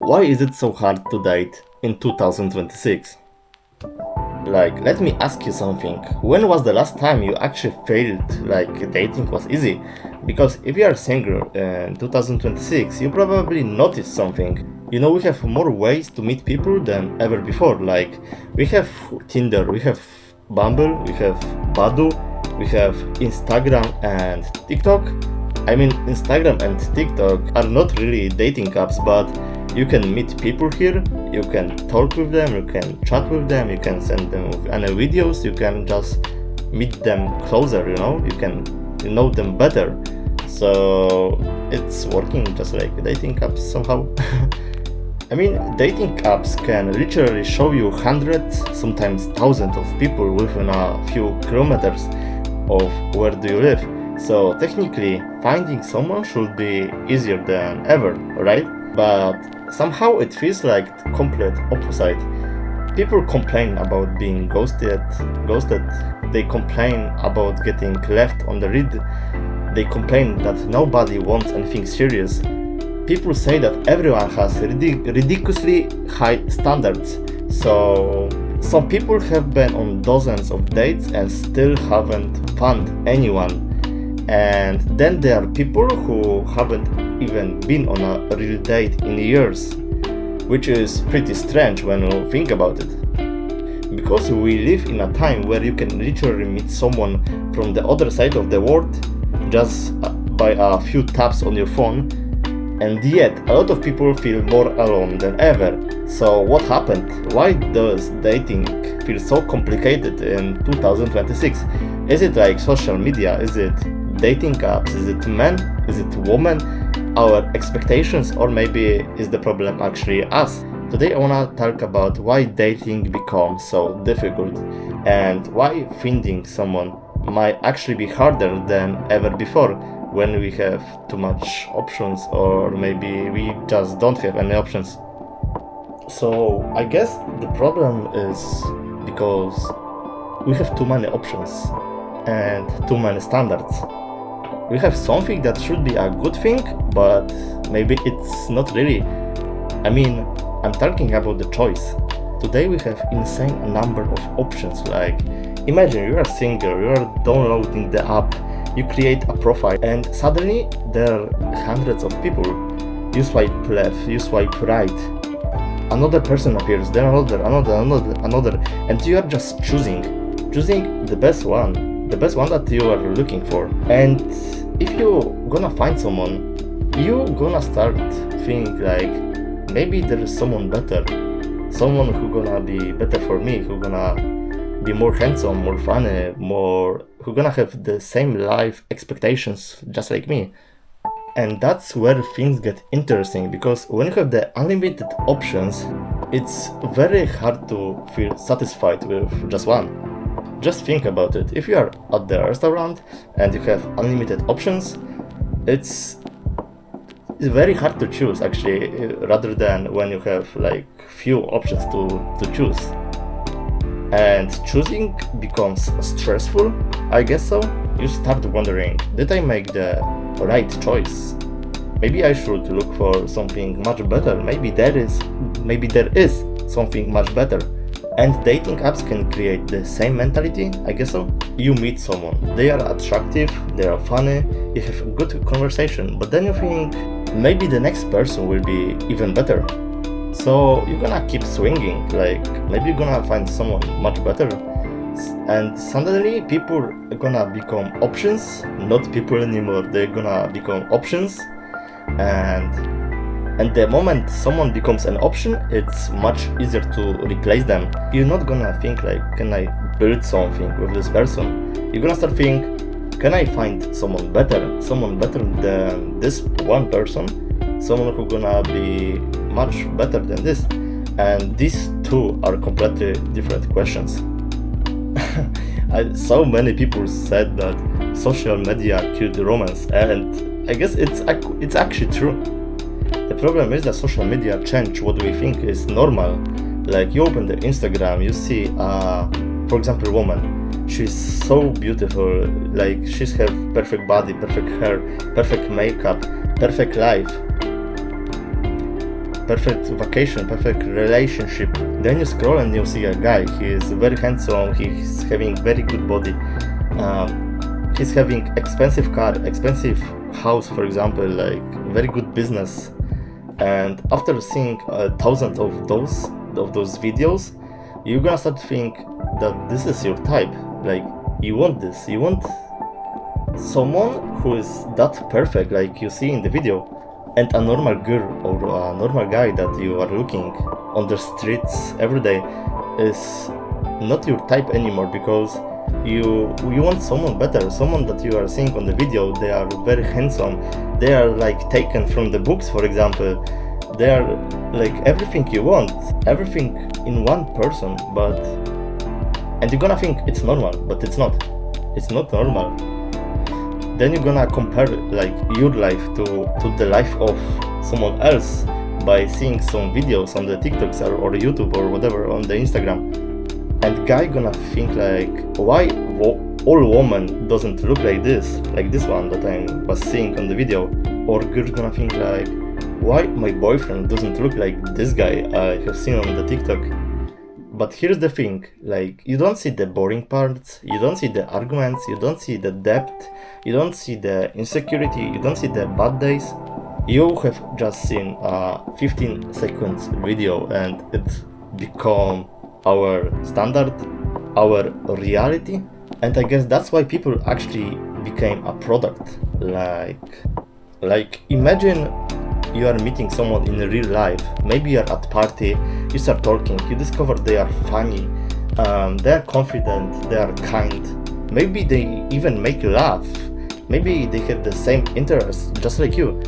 Why is it so hard to date in 2026? Let me ask you something. When was the last time you actually felt like dating was easy? Because if you are single in 2026, you probably noticed something. We have more ways to meet people than ever before. We have Tinder, we have Bumble, we have Badu, we have Instagram and TikTok. I mean, Instagram and TikTok are not really dating apps, but you can meet people here, you can talk with them, you can chat with them, you can send them any videos, you can just meet them closer, you can know them better. So it's working just like dating apps somehow. I mean, dating apps can literally show you hundreds, sometimes thousands of people within a few kilometers of where do you live. So technically, finding someone should be easier than ever, right? But somehow it feels like the complete opposite. People complain about being ghosted. They complain about getting left on the read. They complain that nobody wants anything serious. People say that everyone has ridiculously high standards. So some people have been on dozens of dates and still haven't found anyone. And then there are people who haven't even been on a real date in years, which is pretty strange when you think about it. Because we live in a time where you can literally meet someone from the other side of the world just by a few taps on your phone, and yet a lot of people feel more alone than ever. So what happened? Why does dating feel so complicated in 2026? Is it like social media? Is it dating apps? Is it men? Is it women? Our expectations? Or maybe is the problem actually us? Today I wanna talk about why dating becomes so difficult and why finding someone might actually be harder than ever before when we have too much options, or maybe we just don't have any options. So I guess the problem is because we have too many options and too many standards. We have something that should be a good thing, but maybe it's not really. I mean, I'm talking about the choice. Today we have insane number of options. Imagine you are single, you are downloading the app, you create a profile, and suddenly there are hundreds of people. You swipe left, you swipe right, another person appears, then another, and you are just choosing the best one that you are looking for. And if you're gonna find someone, you're gonna start thinking maybe there is someone better, someone who gonna be better for me, who gonna be more handsome, more funny, who gonna have the same life expectations just like me. And that's where things get interesting, because when you have the unlimited options, it's very hard to feel satisfied with just one. Just think about it. If you are at the restaurant and you have unlimited options, it's very hard to choose actually, rather than when you have few options to choose. And choosing becomes stressful, I guess so. You start wondering, did I make the right choice? Maybe I should look for something much better. Maybe there is something much better. And dating apps can create the same mentality, I guess so. You meet someone, they are attractive, they are funny, you have a good conversation, but then you think maybe the next person will be even better. So you're gonna keep swinging, maybe you're gonna find someone much better. And suddenly people are gonna become options, not people anymore, they're gonna become options. And the moment someone becomes an option, it's much easier to replace them. You're not gonna think can I build something with this person? You're gonna start thinking, can I find someone better than this one person? Someone who's gonna be much better than this. And these two are completely different questions. So many people said that social media killed romance, and I guess it's actually true. The problem is that social media changed what we think is normal. You open the Instagram, you see, for example, woman. She's so beautiful. She's have perfect body, perfect hair, perfect makeup, perfect life. perfect vacation, perfect relationship. Then you scroll and you see a guy. He is very handsome. He's having very good body. He's having expensive car, expensive house, for example, like very good business. And after seeing thousands of those videos, you're gonna start to think that this is your type. Like, you want this. You want someone who is that perfect, like you see in the video. And a normal girl or a normal guy that you are looking on the streets every day is not your type anymore, because you want someone better, someone that you are seeing on the video. They are very handsome. They are like taken from the books, for example. They are like everything you want, everything in one person. And you're gonna think it's normal, but it's not. It's not normal. Then you're gonna compare like your life to the life of someone else by seeing some videos on the TikToks or YouTube or whatever on the Instagram. And guy gonna think like, why all woman doesn't look like this one that I was seeing on the video. Or girl gonna think like, why my boyfriend doesn't look like this guy I have seen on the TikTok. But here's the thing, like, you don't see the boring parts, you don't see the arguments, you don't see the depth, you don't see the insecurity, you don't see the bad days. You have just seen a 15 seconds video and it's become our standard, our reality. And I guess that's why people actually became a product. Like imagine you are meeting someone in real life. Maybe you're at party, you start talking, you discover they are funny, they are confident, they are kind. Maybe they even make you laugh. Maybe they have the same interests just like you.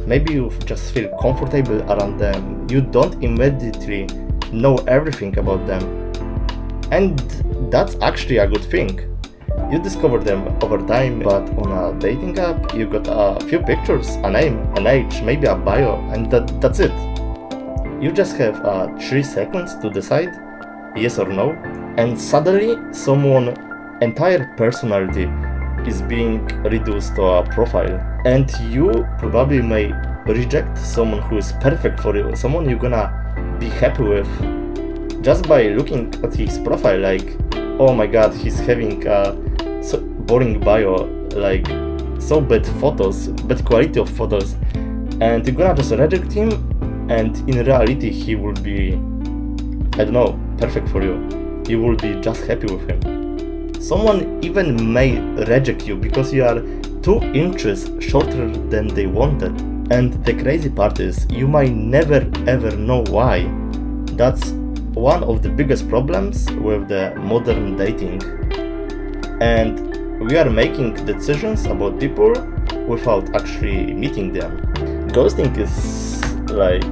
Maybe you just feel comfortable around them. You don't immediately know everything about them. And that's actually a good thing. You discover them over time, but on a dating app, you got a few pictures, a name, an age, maybe a bio, and that's it. You just have 3 seconds to decide yes or no, and suddenly someone's entire personality is being reduced to a profile. And you probably may reject someone who is perfect for you, someone you're gonna be happy with, just by looking at his profile, like, oh my god, he's having a so boring bio, like so bad photos, bad quality of photos, and you're gonna just reject him, and in reality he will be, I don't know, perfect for you. You will be just happy with him. Someone even may reject you because you are 2 inches shorter than they wanted. And the crazy part is, you might never ever know why. That's one of the biggest problems with the modern dating. And we are making decisions about people without actually meeting them. Ghosting is, like,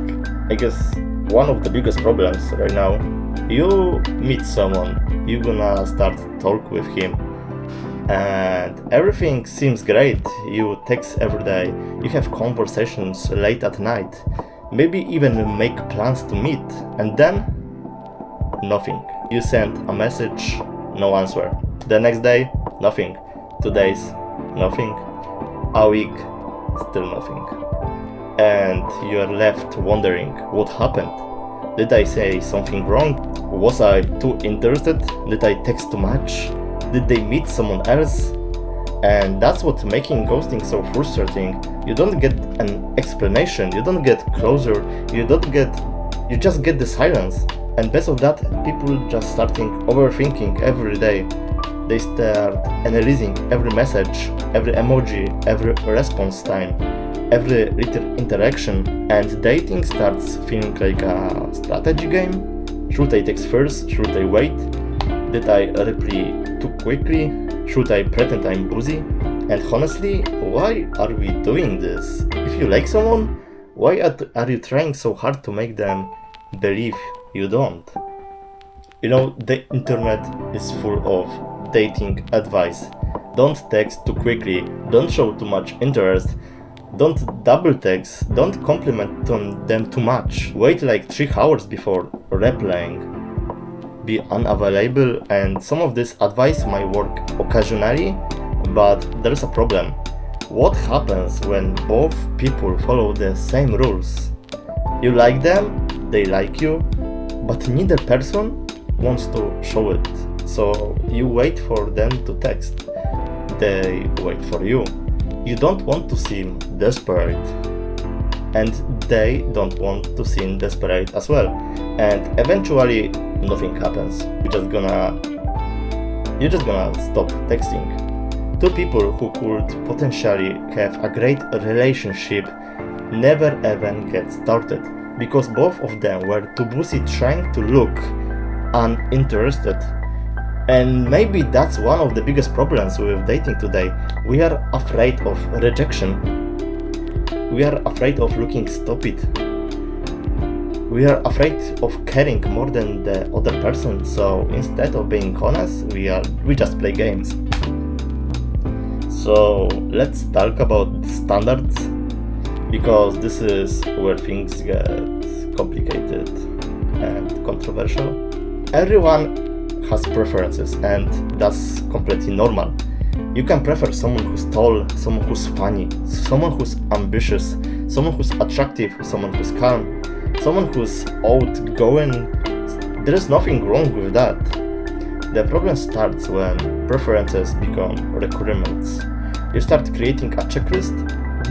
I guess, one of the biggest problems right now. You meet someone, you're gonna start talk with him, and everything seems great. You text every day, you have conversations late at night, maybe even make plans to meet, and then nothing. You send a message, no answer. The next day, nothing. 2 days, nothing. A week, still nothing. And you are left wondering, what happened? Did I say something wrong? Was I too interested? Did I text too much? Did they meet someone else? And that's what making ghosting so frustrating. You don't get an explanation, you don't get closure, you just get the silence. And based on that, people just starting overthinking every day. They start analyzing every message, every emoji, every response time, every little interaction, and dating starts feeling like a strategy game. Should I text first? Should I wait? Did I reply too quickly? Should I pretend I'm busy? And honestly, why are we doing this? If you like someone, why are you trying so hard to make them believe you don't? You know, the internet is full of dating advice. Don't text too quickly, don't show too much interest, don't double text, don't compliment them too much, wait like 3 hours before replying, be unavailable. And some of this advice might work occasionally, but there's a problem. What happens when both people follow the same rules? You like them, they like you, but neither person wants to show it. So you wait for them to text. They wait for you. You don't want to seem desperate, and they don't want to seem desperate as well. And eventually nothing happens. You're just gonna stop texting. Two people who could potentially have a great relationship never even get started because both of them were too busy trying to look uninterested. And maybe that's one of the biggest problems with dating today. We are afraid of rejection. We are afraid of looking stupid. We are afraid of caring more than the other person. So instead of being honest, we just play games. So let's talk about standards, because this is where things get complicated and controversial. Everyone has preferences, and that's completely normal. You can prefer someone who's tall, someone who's funny, someone who's ambitious, someone who's attractive, someone who's calm, someone who's outgoing. There is nothing wrong with that. The problem starts when preferences become requirements. You start creating a checklist.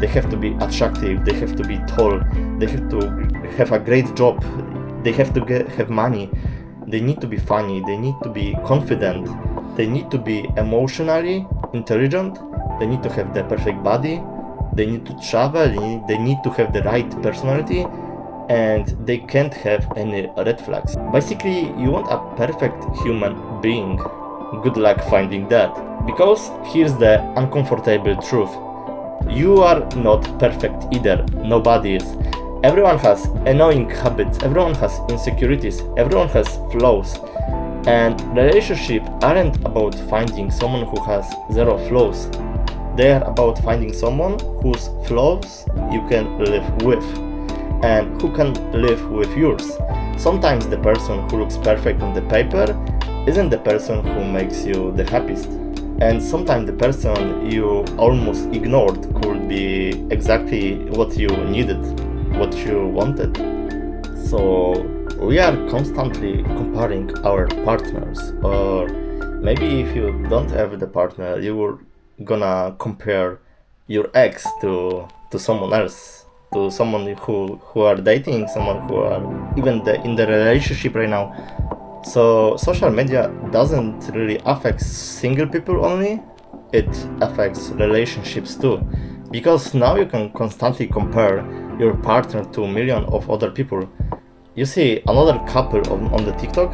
They have to be attractive, they have to be tall, they have to have a great job, they have to have money, they need to be funny, they need to be confident, they need to be emotionally intelligent, they need to have the perfect body, they need to travel, they need to have the right personality, and they can't have any red flags. Basically, you want a perfect human being. Good luck finding that. Because here's the uncomfortable truth. You are not perfect either. Nobody is. Everyone has annoying habits, everyone has insecurities, everyone has flaws. And relationships aren't about finding someone who has zero flaws. They are about finding someone whose flaws you can live with and who can live with yours. Sometimes the person who looks perfect on the paper isn't the person who makes you the happiest. And sometimes the person you almost ignored could be exactly what you needed, what you wanted. So we are constantly comparing our partners, or maybe if you don't have the partner, you were gonna compare your ex to someone else, to someone who are dating, someone who are even in the relationship right now. So social media doesn't really affect single people only, it affects relationships too. Because now you can constantly compare your partner to a million of other people. You see another couple on the TikTok,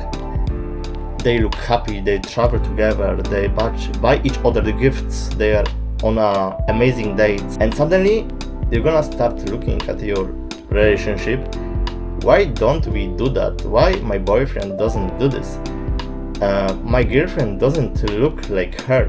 they look happy, they travel together, they buy each other the gifts, they are on amazing dates, and suddenly you're gonna start looking at your relationship. Why don't we do that? Why my boyfriend doesn't do this? My girlfriend doesn't look like her.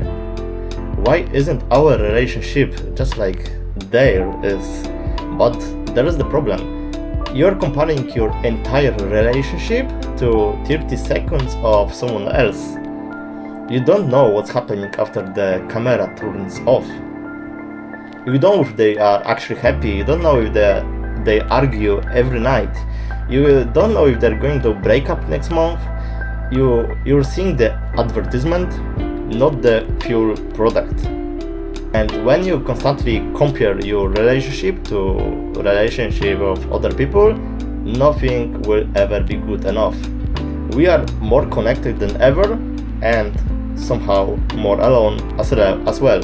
Why isn't our relationship just like theirs is? But there is the problem. You're comparing your entire relationship to 30 seconds of someone else. You don't know what's happening after the camera turns off. You don't know if they are actually happy. You don't know if they argue every night. You don't know if they're going to break up next month. You're seeing the advertisement, not the full product. And when you constantly compare your relationship to relationship of other people, nothing will ever be good enough. We are more connected than ever and somehow more alone as well.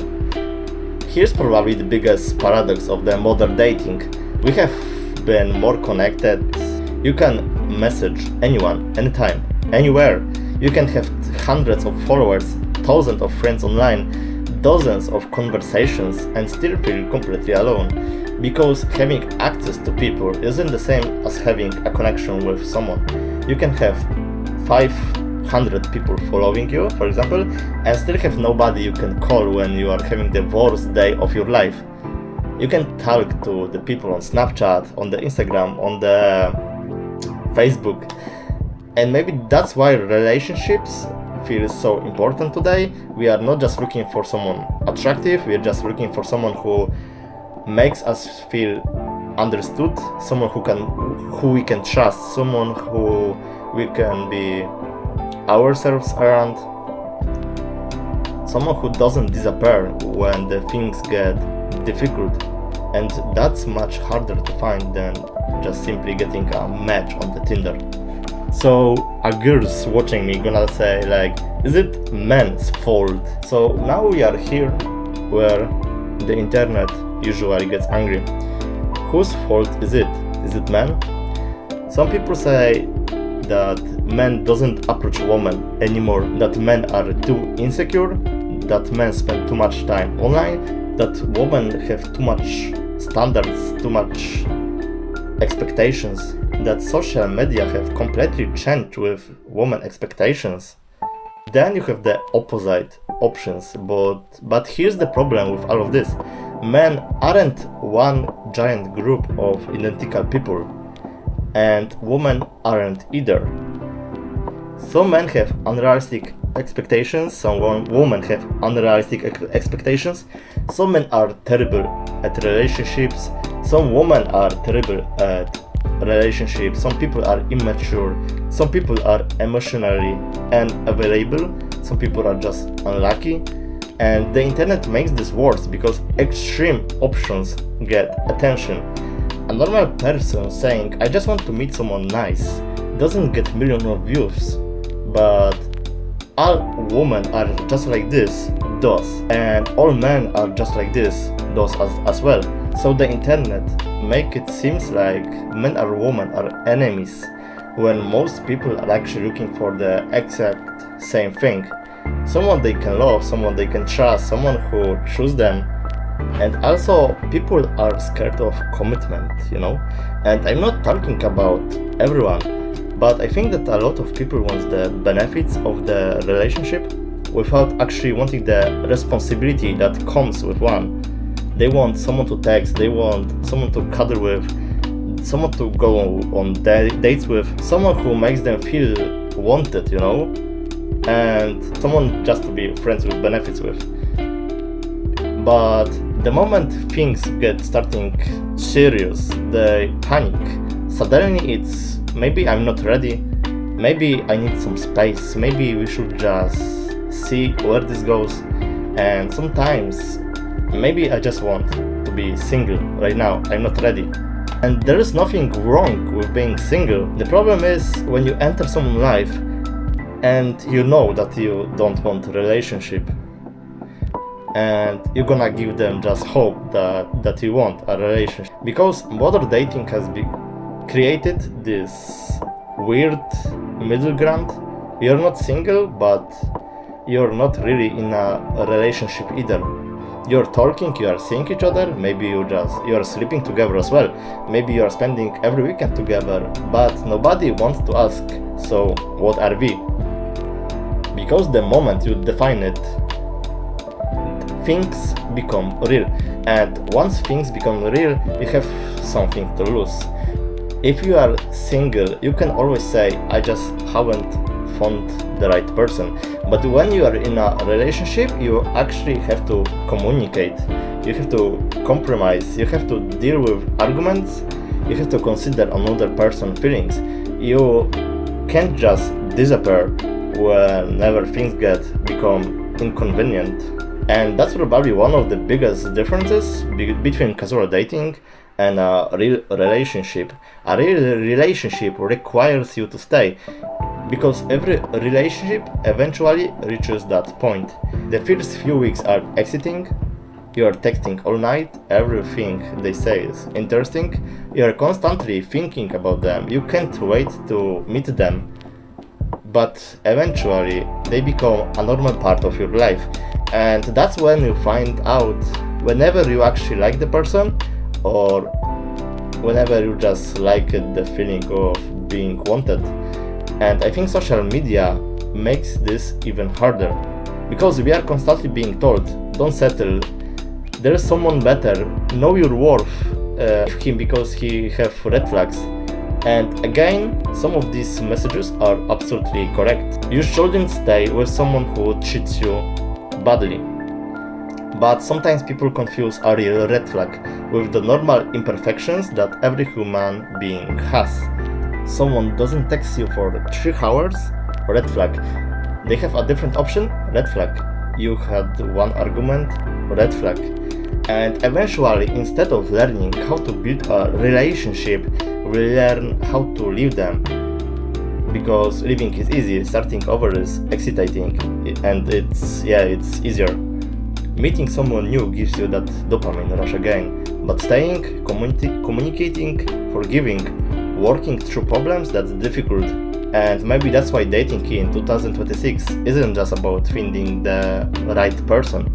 Here's probably the biggest paradox of the modern dating. We have been more connected. You can message anyone, anytime, anywhere. You can have hundreds of followers, thousands of friends online, dozens of conversations, and still feel completely alone. Because having access to people isn't the same as having a connection with someone. You can have 500 people following you, for example, and still have nobody you can call when you are having the worst day of your life. You can talk to the people on Snapchat, on the Instagram, on the Facebook, and maybe that's why relationships feel so important today. We are not just looking for someone attractive, we are just looking for someone who makes us feel understood, someone who we can trust, someone who we can be ourselves around, someone who doesn't disappear when the things get difficult. And that's much harder to find than just simply getting a match on the Tinder. So a girl's watching me gonna say like, is it men's fault? So now we are here where the internet usually gets angry. Whose fault is it? Is it men? Some people say that men doesn't approach women anymore, that men are too insecure, that men spend too much time online, that women have too much standards, too much expectations, that social media have completely changed with women expectations. Then you have the opposite options, but here's the problem with all of this. Men aren't one giant group of identical people, and women aren't either. Some men have unrealistic expectations, some women have unrealistic expectations, some men are terrible at relationships, some women are terrible at relationships, some people are immature, some people are emotionally unavailable, some people are just unlucky. And the internet makes this worse because extreme options get attention. A normal person saying, I just want to meet someone nice, doesn't get millions of views, but all women are just like this does, and all men are just like this does as well. So the internet make it seems like men or women are enemies, when most people are actually looking for the exact same thing. Someone they can love, someone they can trust, someone who chooses them. And also people are scared of commitment, and I'm not talking about everyone, but I think that a lot of people want the benefits of the relationship without actually wanting the responsibility that comes with one. They want someone to text, they want someone to cuddle with, someone to go on dates with, someone who makes them feel wanted, and someone just to be friends with, benefits with. But the moment things get starting serious, they panic. Suddenly it's, maybe I'm not ready, maybe I need some space, maybe we should just see where this goes, and sometimes maybe I just want to be single right now, I'm not ready. And there is nothing wrong with being single. The problem is when you enter someone's life and you know that you don't want a relationship, and you're gonna give them just hope that you want a relationship. Because modern dating has created this weird middle ground. You're not single, but you're not really in a relationship either. You're talking, you are seeing each other, maybe you're sleeping together as well, maybe you're spending every weekend together, but nobody wants to ask, so what are we? Because the moment you define it, things become real, and once things become real, you have something to lose. If you are single, you can always say, I just haven't found the right person. But when you are in a relationship, you actually have to communicate, you have to compromise, you have to deal with arguments, you have to consider another person's feelings. You can't just disappear whenever things become inconvenient. And that's probably one of the biggest differences between casual dating and a real relationship. A real relationship requires you to stay, because every relationship eventually reaches that point. The first few weeks are exciting, you are texting all night, everything they say is interesting, you are constantly thinking about them, you can't wait to meet them. But eventually they become a normal part of your life, and that's when you find out whenever you actually like the person, or whenever you just like the feeling of being wanted. And I think social media makes this even harder, because we are constantly being told, don't settle, there is someone better, know your worth, him because he have red flags. And again, some of these messages are absolutely correct. You shouldn't stay with someone who treats you badly. But sometimes people confuse a real red flag with the normal imperfections that every human being has. Someone doesn't text you for 3 hours, red flag. They have a different option, red flag. You had one argument, red flag. And eventually, instead of learning how to build a relationship, we learn how to live them. Because living is easy, starting over is exciting, and it's easier. Meeting someone new gives you that dopamine rush again, but staying, communicating, forgiving, working through problems, that's difficult. And maybe that's why dating in 2026 isn't just about finding the right person.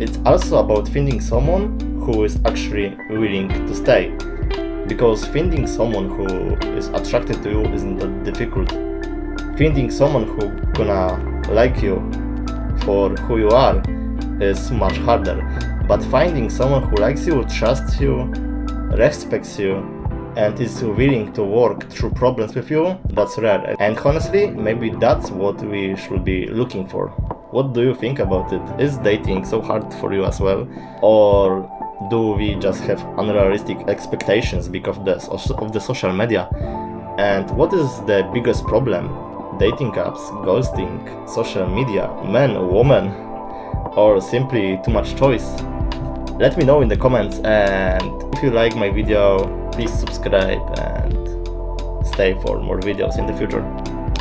It's also about finding someone who is actually willing to stay. Because finding someone who is attracted to you isn't that difficult. Finding someone who gonna like you for who you are is much harder. But finding someone who likes you, trusts you, respects you, and is willing to work through problems with you, that's rare. And honestly, maybe that's what we should be looking for. What do you think about it? Is dating so hard for you as well? Or do we just have unrealistic expectations because of the social media? And what is the biggest problem? Dating apps, ghosting, social media, men, woman, or simply too much choice? Let me know in the comments, and if you like my video, please subscribe and stay for more videos in the future.